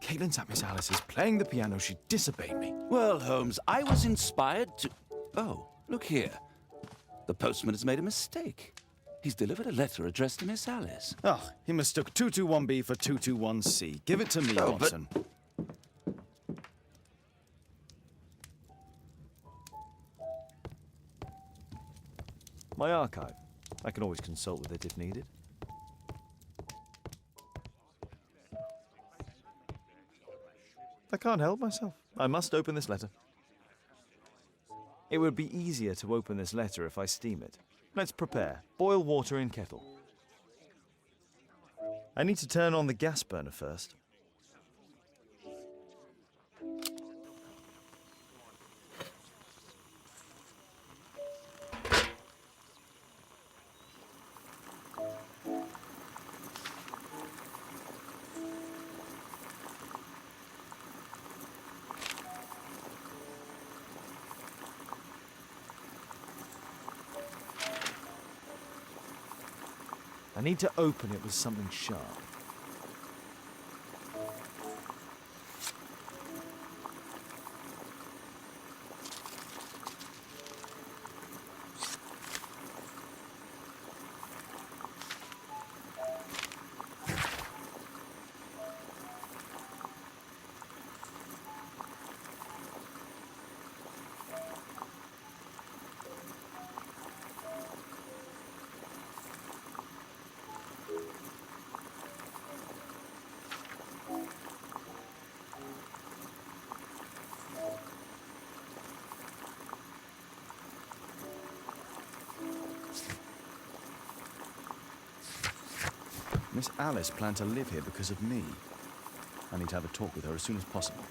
Caitlin sat Miss Alice's playing the piano. She disobeyed me. Well, Holmes, I was inspired to... Oh, look here. The postman has made a mistake. He's delivered a letter addressed to Miss Alice. Oh, he mistook 221B for 221C. Give it to me, Watson. My archive. I can always consult with it if needed. I can't help myself. I must open this letter. It would be easier to open this letter if I steam it. Let's prepare. Boil water in kettle. I need to turn on the gas burner first. I need to open it with something sharp. Miss Alice planned to live here because of me. I need to have a talk with her as soon as possible.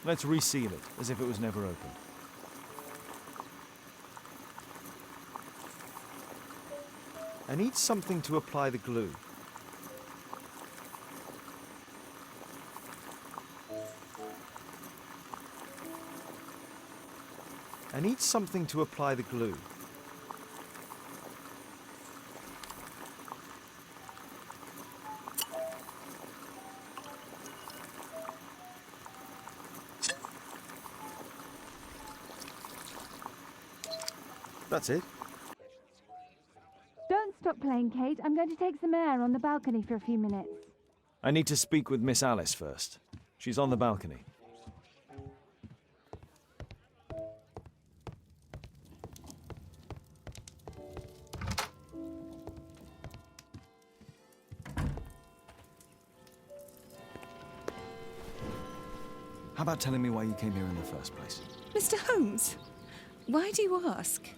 Let's reseal it, as if it was never opened. I need something to apply the glue. I need something to apply the glue. That's it. Don't stop playing, Kate. I'm going to take some air on the balcony for a few minutes. I need to speak with Miss Alice first. She's on the balcony. How about telling me why you came here in the first place? Mr. Holmes, why do you ask?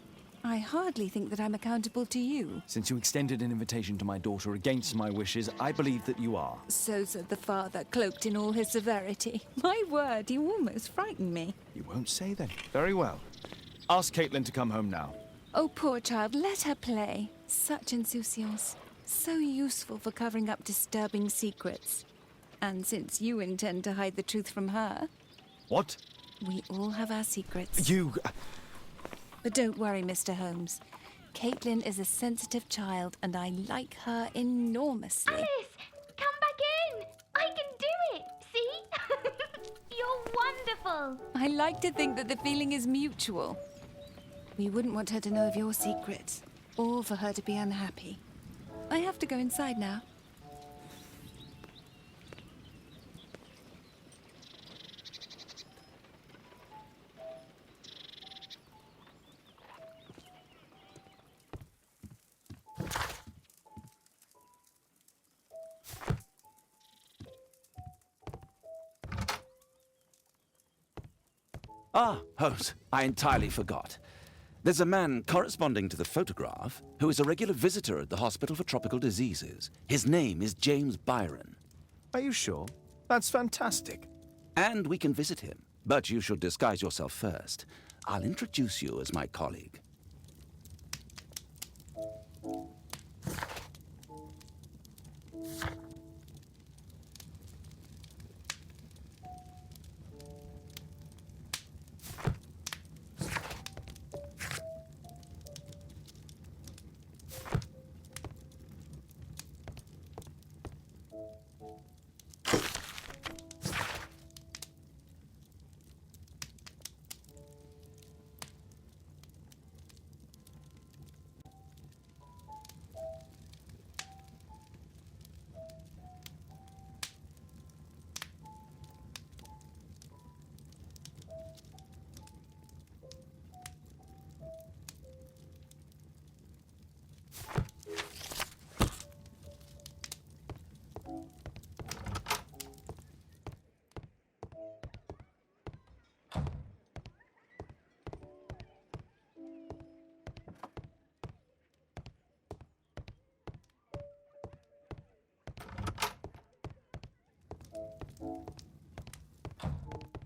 I hardly think that I'm accountable to you. Since you extended an invitation to my daughter against my wishes, I believe that you are. So said the father, cloaked in all his severity. My word, you almost frightened me. You won't say then. Very well. Ask Caitlin to come home now. Oh, poor child, let her play. Such insouciance. So useful for covering up disturbing secrets. And since you intend to hide the truth from her... What? We all have our secrets. You... But don't worry, Mr. Holmes. Caitlin is a sensitive child, and I like her enormously. Alice, come back in. I can do it. See? You're wonderful. I like to think that the feeling is mutual. We wouldn't want her to know of your secrets, or for her to be unhappy. I have to go inside now. Ah, Holmes, I entirely forgot. There's a man corresponding to the photograph who is a regular visitor at the Hospital for Tropical Diseases. His name is James Byron. Are you sure? That's fantastic. And we can visit him, but you should disguise yourself first. I'll introduce you as my colleague.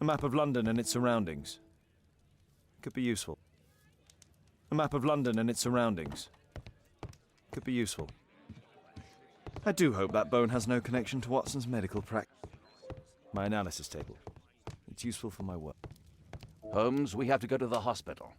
A map of London and its surroundings. Could be useful. A map of London and its surroundings. Could be useful. I do hope that bone has no connection to Watson's medical practice. My analysis table. It's useful for my work. Holmes, we have to go to the hospital.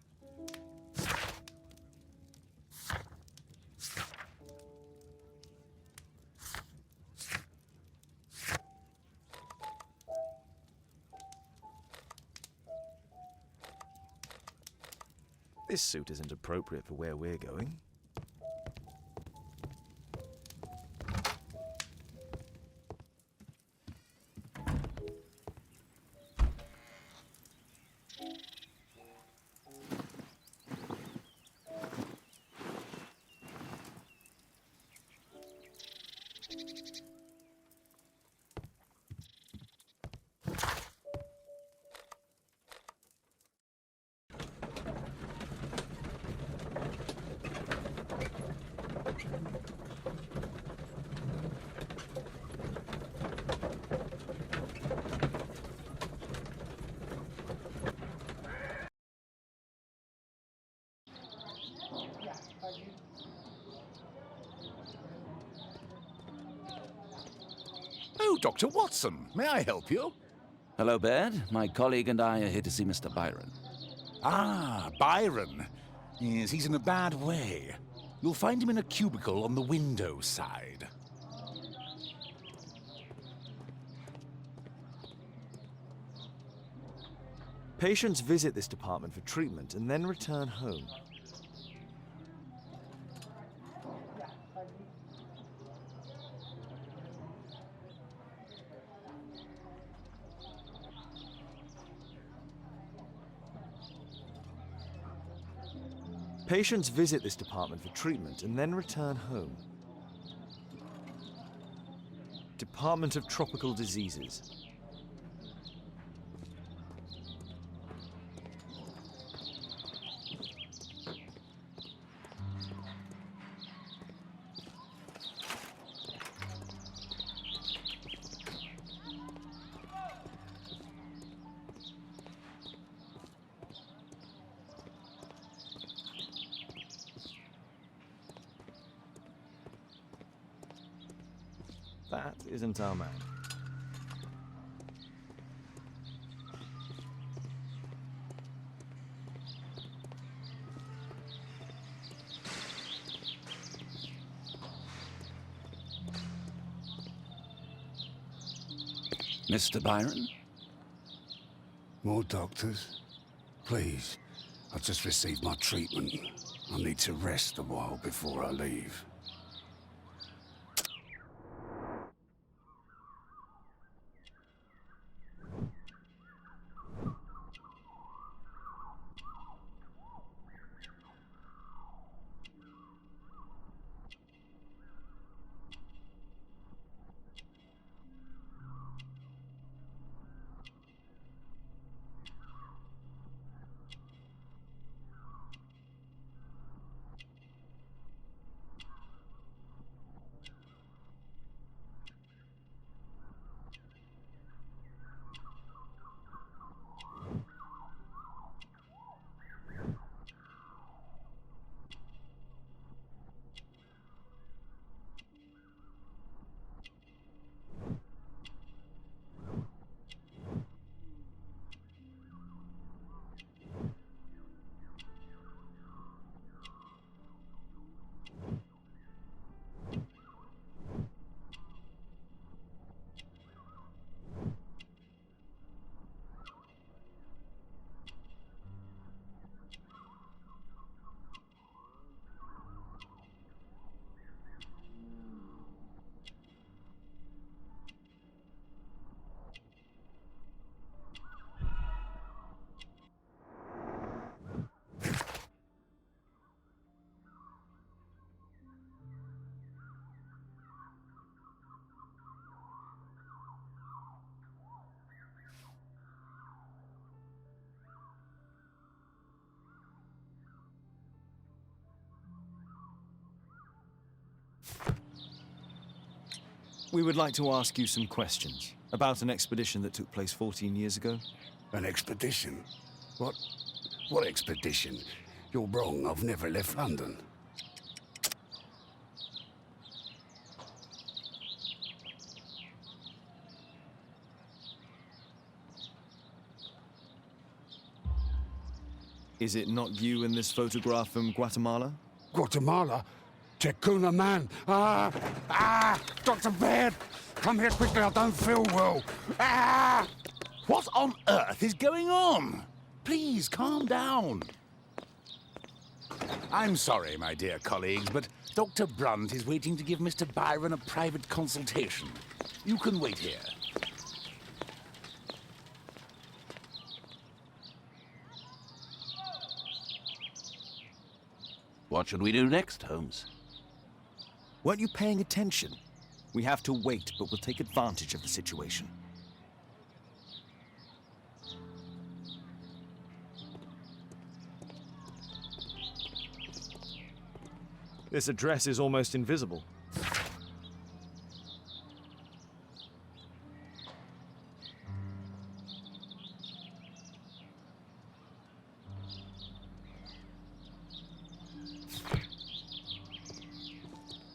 This suit isn't appropriate for where we're going. Oh, Dr. Watson, may I help you? Hello, Baird. My colleague and I are here to see Mr. Byron. Ah, Byron. Yes, he's in a bad way. You'll find him in a cubicle on the window side. Patients visit this department for treatment and then return home. Patients visit this department for treatment and then return home. Department of Tropical Diseases. That isn't our man. Mr. Byron? More doctors? Please. I've just received my treatment. I need to rest a while before I leave. We would like to ask you some questions. About an expedition that took place 14 years ago. An expedition? What? What expedition? You're wrong. I've never left London. Is it not you in this photograph from Guatemala? Guatemala? Tecuna man! Dr. Baird! Come here quickly, I don't feel well! What on earth is going on? Please, calm down. I'm sorry, my dear colleagues, but Dr. Brunt is waiting to give Mr. Byron a private consultation. You can wait here. What should we do next, Holmes? Weren't you paying attention? We have to wait, but we'll take advantage of the situation. This address is almost invisible.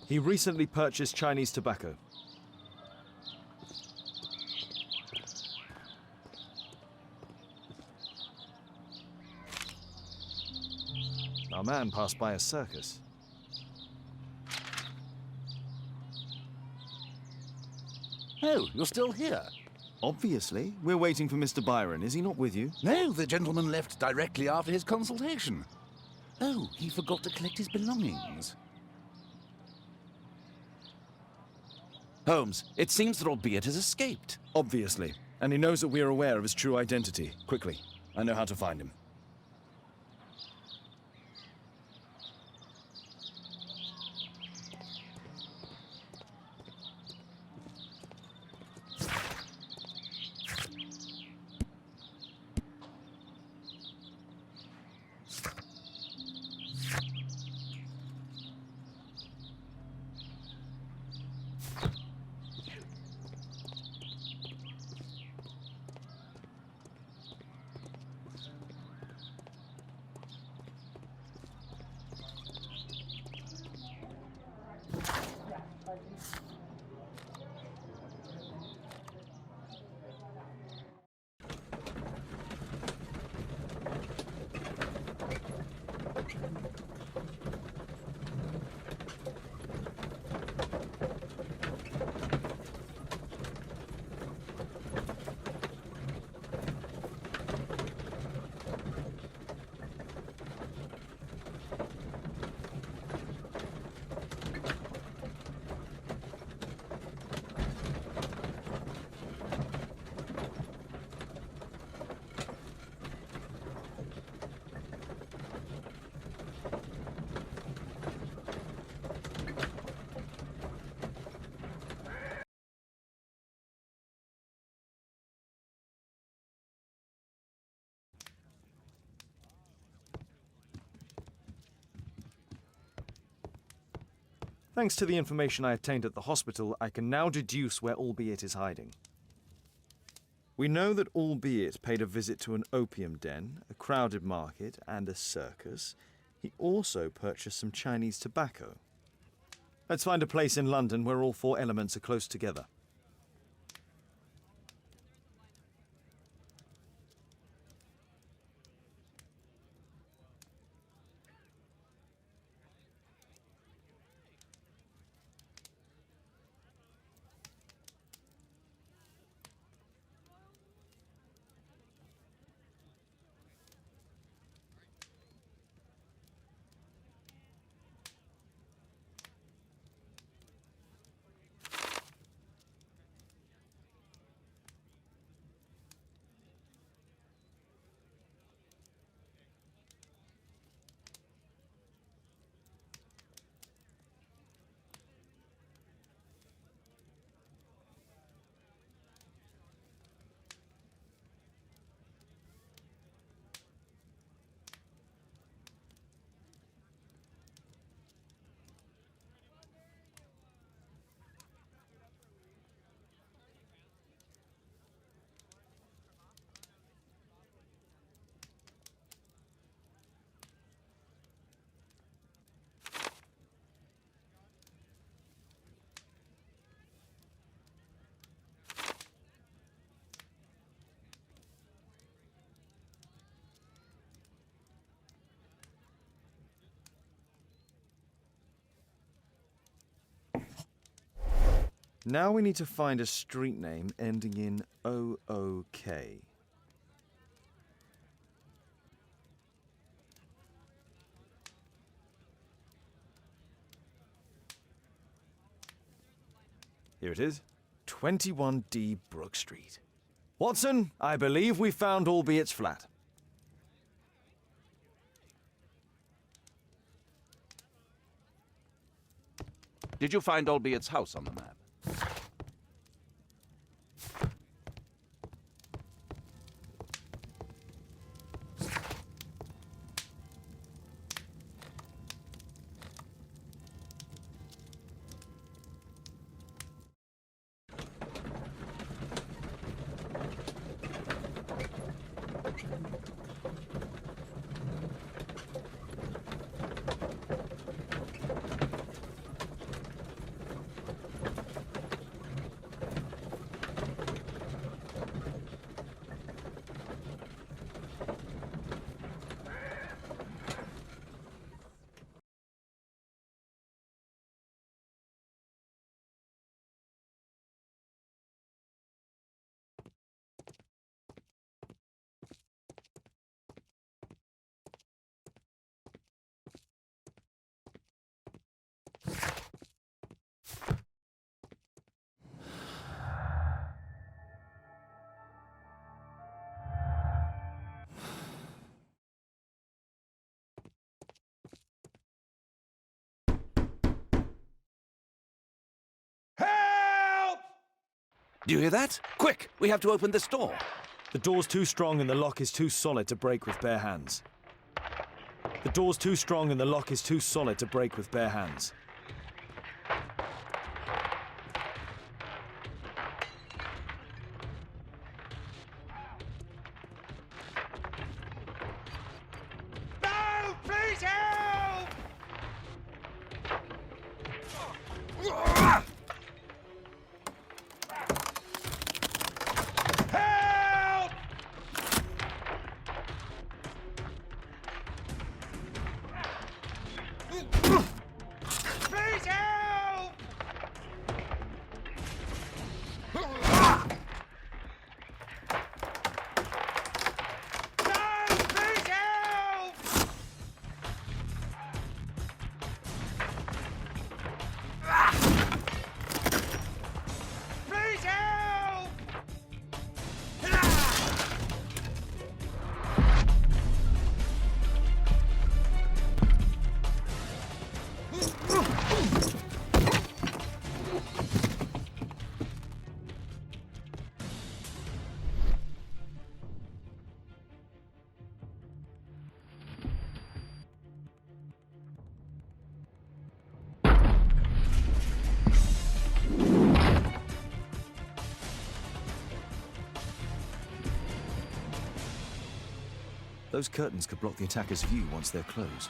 He recently purchased Chinese tobacco. Our man passed by a circus. Oh, you're still here? Obviously. We're waiting for Mr. Byron. Is he not with you? No, the gentleman left directly after his consultation. Oh, he forgot to collect his belongings. Holmes, it seems that Albeit has escaped. Obviously. And he knows that we are aware of his true identity. Quickly. I know how to find him. Thanks to the information I obtained at the hospital, I can now deduce where Albeit is hiding. We know that Albeit paid a visit to an opium den, a crowded market, and a circus. He also purchased some Chinese tobacco. Let's find a place in London where all four elements are close together. Now we need to find a street name ending in OOK. Here it is. 21D Brook Street. Watson, I believe we found Albeit's flat. Did you find Albeit's house on the map? Do you hear that? Quick! We have to open this door. The door's too strong and the lock is too solid to break with bare hands. The door's too strong and the lock is too solid to break with bare hands. No! Please help! Help! Please help! No! Please help! Please help! Those curtains could block the attacker's view once they're closed.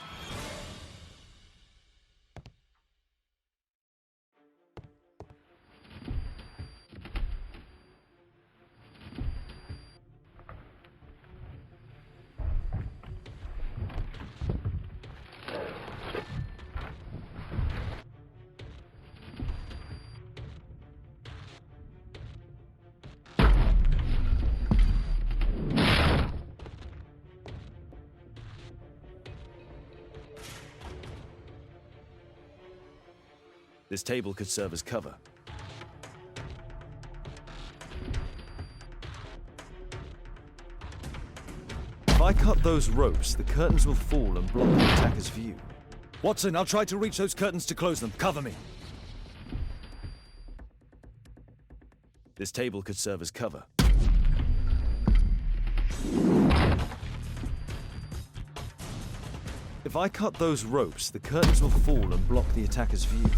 This table could serve as cover. If I cut those ropes, the curtains will fall and block the attacker's view. Watson, I'll try to reach those curtains to close them. Cover me. This table could serve as cover. If I cut those ropes, the curtains will fall and block the attacker's view.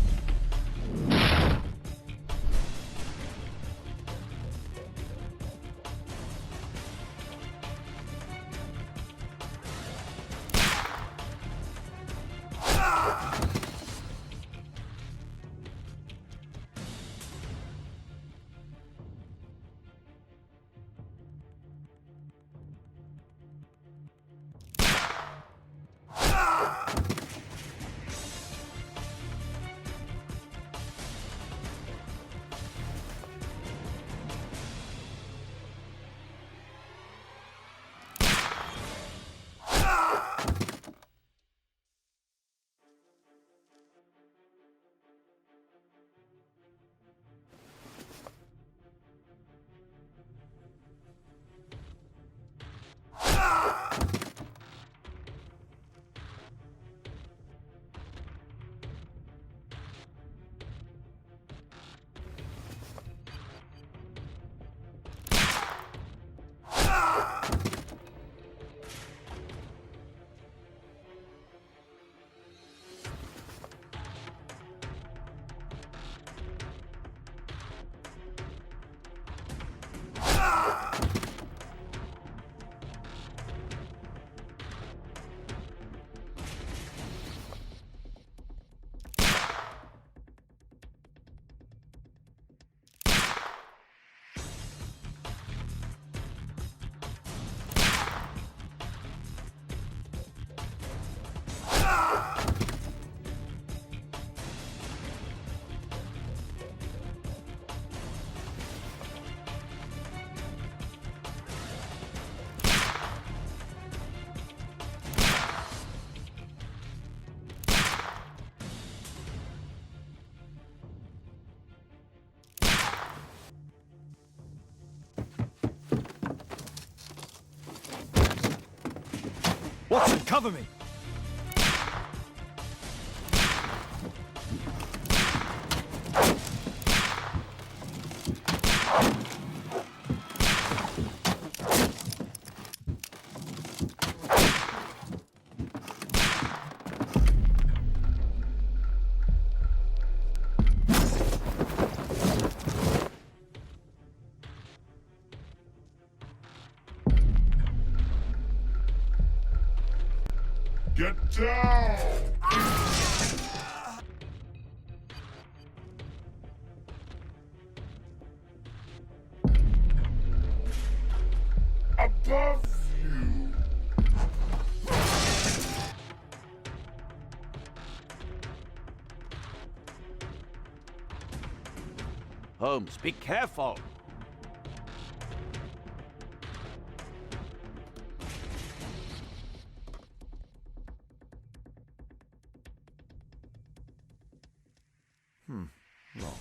Watson, cover me! Get down! Above you! Holmes, be careful! Wrong.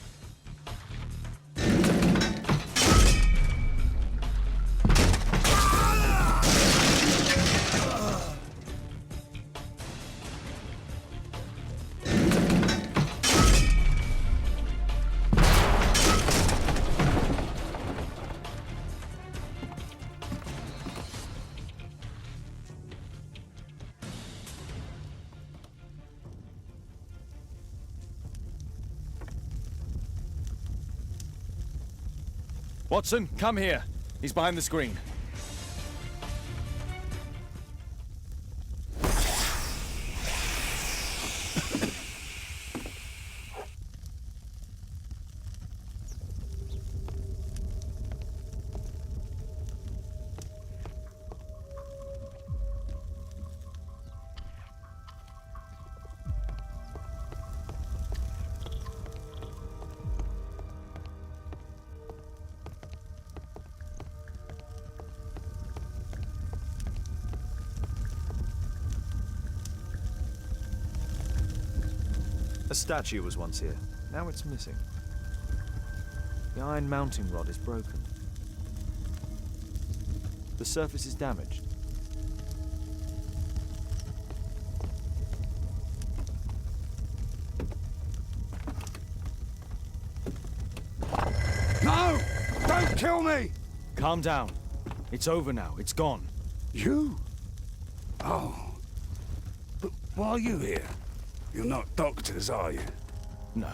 Watson, come here. He's behind the screen. A statue was once here. Now it's missing. The iron mounting rod is broken. The surface is damaged. No! Don't kill me! Calm down. It's over now. It's gone. You? Oh. But why are you here? You're not doctors, are you? No.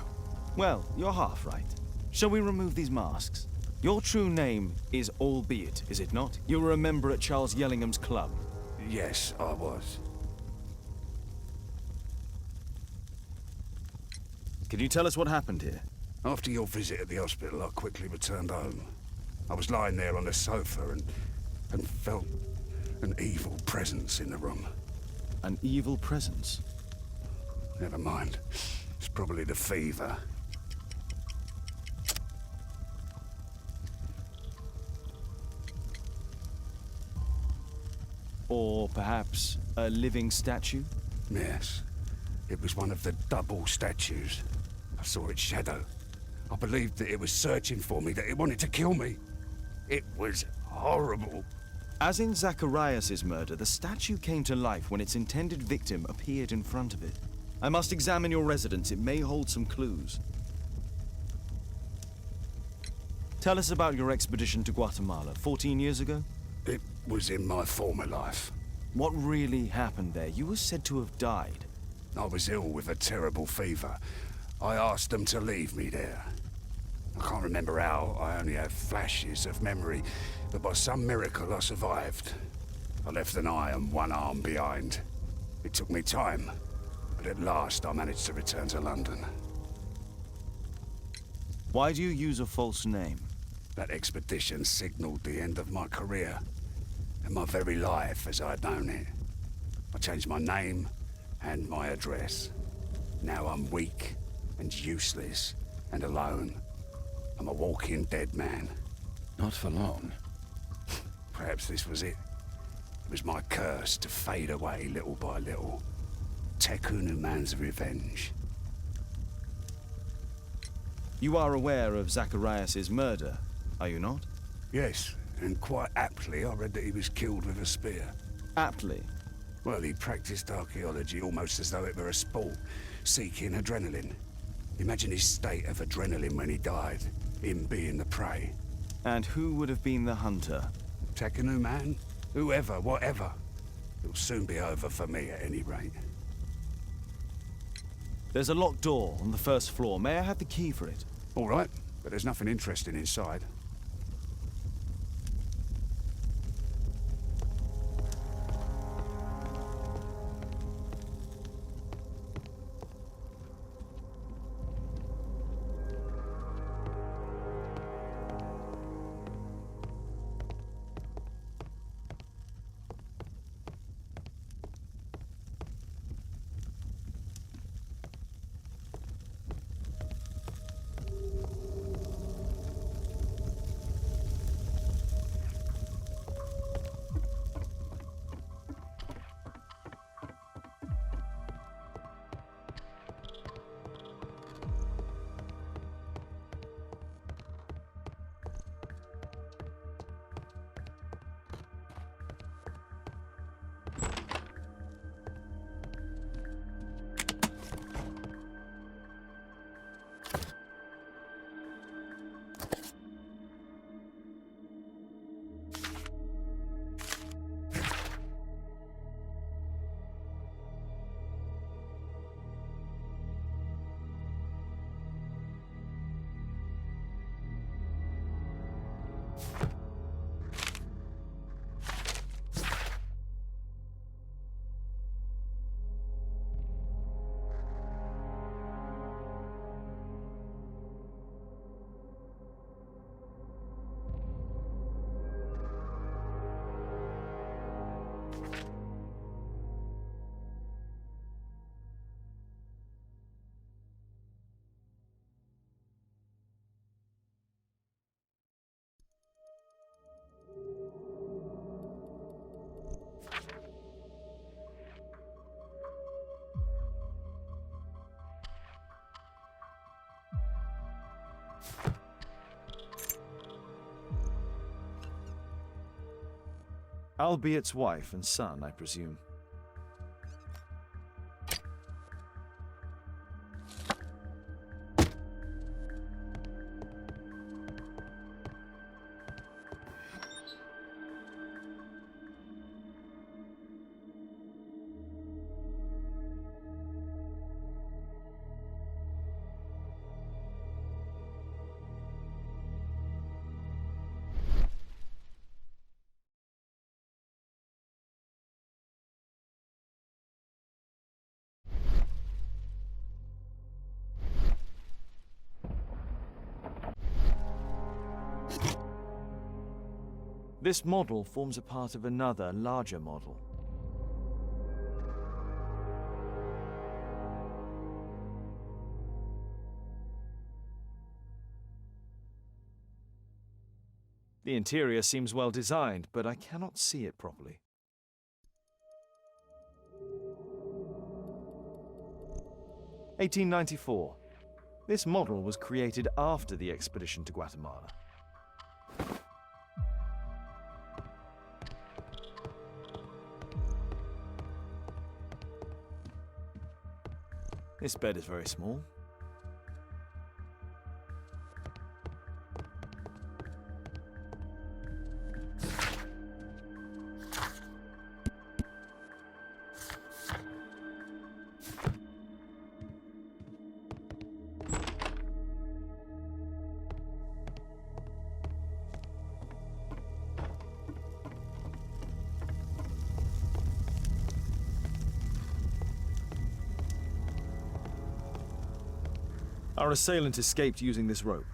Well, you're half right. Shall we remove these masks? Your true name is Albeit, is it not? You were a member at Charles Yellingham's club. Yes, I was. Can you tell us what happened here? After your visit at the hospital, I quickly returned home. I was lying there on the sofa and felt an evil presence in the room. An evil presence? Never mind. It's probably the fever. Or perhaps a living statue? Yes. It was one of the double statues. I saw its shadow. I believed that it was searching for me, that it wanted to kill me. It was horrible. As in Zacharias' murder, the statue came to life when its intended victim appeared in front of it. I must examine your residence. It may hold some clues. Tell us about your expedition to Guatemala 14 years ago. It was in my former life. What really happened there? You were said to have died. I was ill with a terrible fever. I asked them to leave me there. I can't remember how. I only have flashes of memory. But by some miracle, I survived. I left an eye and one arm behind. It took me time. But at last, I managed to return to London. Why do you use a false name? That expedition signaled the end of my career. And my very life as I'd known it. I changed my name and my address. Now I'm weak and useless and alone. I'm a walking dead man. Not for long. Perhaps this was it. It was my curse to fade away little by little. Tekunu man's revenge. You are aware of Zacharias' murder, are you not? Yes, and quite aptly I read that he was killed with a spear. Aptly. Well, he practiced archaeology almost as though it were a sport, seeking adrenaline. Imagine his state of adrenaline when he died, him being the prey. And who would have been the hunter? Tekenu man? Whoever, whatever. It'll soon be over for me at any rate. There's a locked door on the first floor. May I have the key for it? All right, but there's nothing interesting inside. Albiet's wife and son, I presume. This model forms a part of another, larger model. The interior seems well designed, but I cannot see it properly. (1894). This model was created after the expedition to Guatemala. This bed is very small. Our assailant escaped using this rope.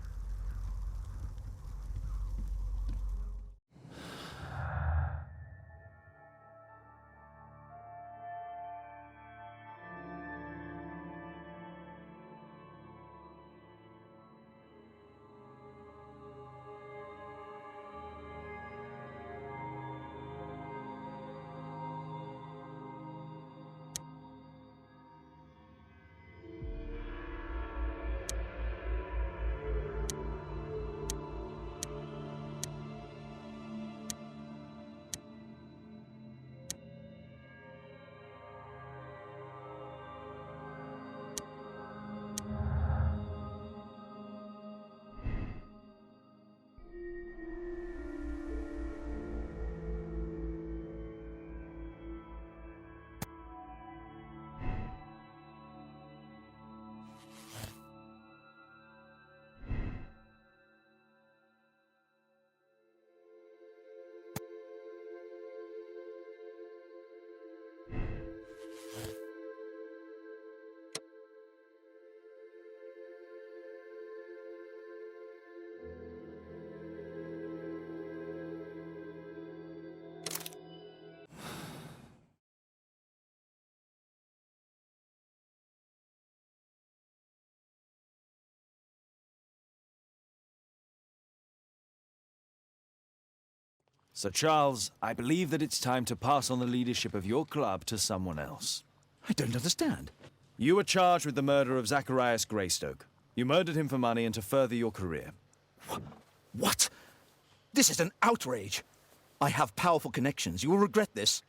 Sir Charles, I believe that it's time to pass on the leadership of your club to someone else. I don't understand. You were charged with the murder of Zacharias Greystoke. You murdered him for money and to further your career. What? This is an outrage. I have powerful connections. You will regret this.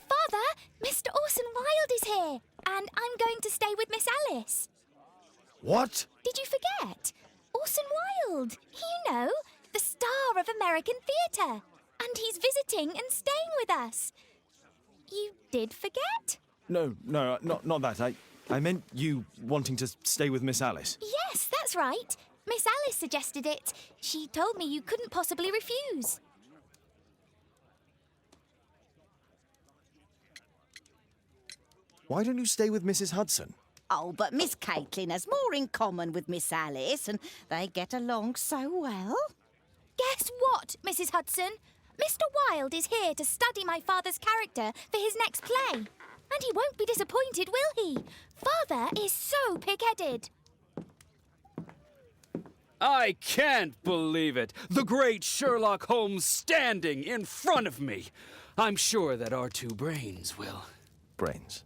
Father, Mr. Orson Wilde is here, and I'm going to stay with Miss Alice. What? Did you forget? Orson Wilde, you know, the star of American theatre. And he's visiting and staying with us. You did forget? No, not that. I meant you wanting to stay with Miss Alice. Yes, that's right. Miss Alice suggested it. She told me you couldn't possibly refuse. Why don't you stay with Mrs. Hudson? Oh, but Miss Caitlin has more in common with Miss Alice, and they get along so well. Guess what, Mrs. Hudson? Mr. Wilde is here to study my father's character for his next play. And he won't be disappointed, will he? Father is so pig-headed. I can't believe it. The great Sherlock Holmes standing in front of me. I'm sure that our two brains will. Brains.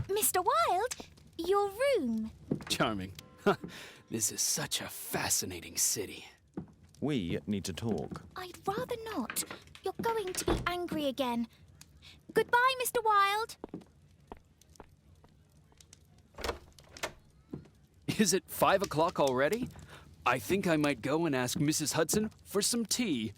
Mr. Wilde, your room. Charming. This is such a fascinating city. We need to talk. I'd rather not. You're going to be angry again. Goodbye, Mr. Wilde. Is it 5 o'clock already? I think I might go and ask Mrs. Hudson for some tea.